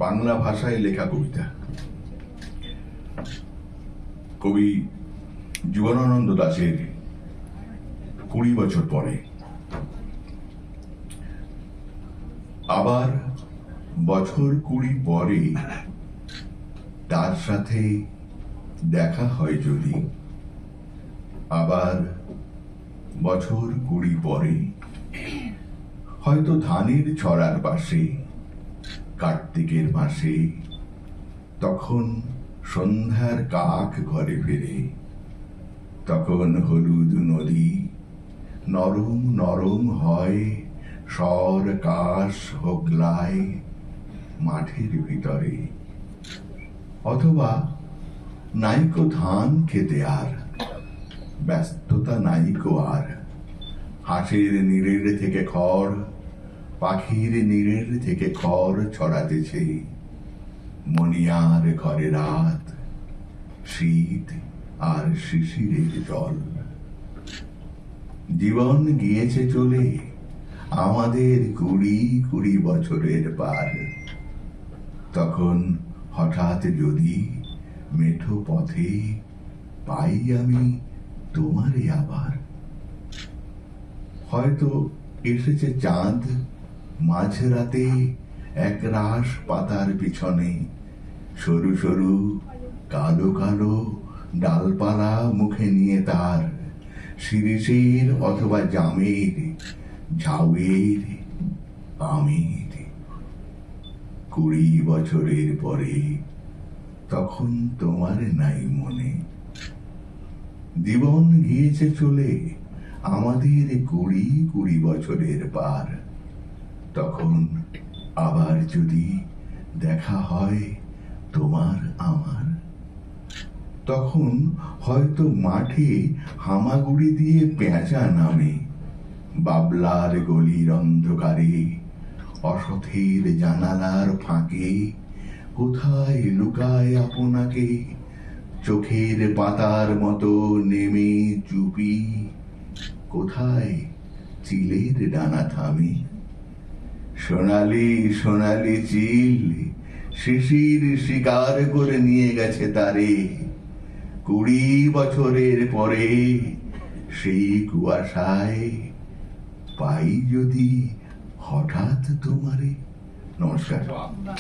বাংলা ভাষায় লেখা কবিতা। কবি জীবনানন্দ দাশের 20 বছর পরে। আবার বছর 20 পরে তার সাথে দেখা হয় যদি, আবার বছর 20 পরে হয়তো ধানের ছড়ার পাশে কার্তিকের মাসে, তখন সন্ধ্যার কাক ঘরে ফেরে, তখন হলুদ নদী নরম নরম হয়, স্বর কাশ হোগলায় মাঠের ভিতরে। অথবা নাইকো ধান খেতে আর ব্যস্ততা নাইকো আর, হাঁসের নীড়ের থেকে খড়, পাখির নীড়ের থেকে খড় ছড়াতেছে, মনিয়ার ঘরে রাত, শীত আর শিশিরের জল। জীবন গিয়েছে চলে আমাদের 20 বছরের পার, তখন হঠাৎ যদি মেঠো পথে পাই আমি তোমারে আবার। হয়তো এসেছে চাঁদ মাঝরাতে এক রাশ পাতার পিছনে, সরু সরু কালো কালো ডালপালা মুখে নিয়ে তার, শিরিষের অথবা জামের, ঝাউয়ের, আমের। 20 বছরের পরে তখন তোমার নাই মনে। জীবন গিয়েছে চলে আমাদের 20 বছরের পার, তখন আবার যদি দেখা হয় তোমার আমার, তখন হয়তো মাঠে হামাগুড়ি দিয়ে পেঁচা নামে, বাবলার গলির অন্ধকারে, অসথের জানালার ফাঁকে কোথায় লুকায় আপনাকে, চোখের পাতার মতো নেমে চুপি, কোথায় চিলের ডানা থামে। সোনালি সোনালি চিল শিশির শিকার করে নিয়ে গেছে তারে, 20 বছরের পরে সেই কুয়াশায় পাই যদি হঠাৎ তোমারে। নমস্কার।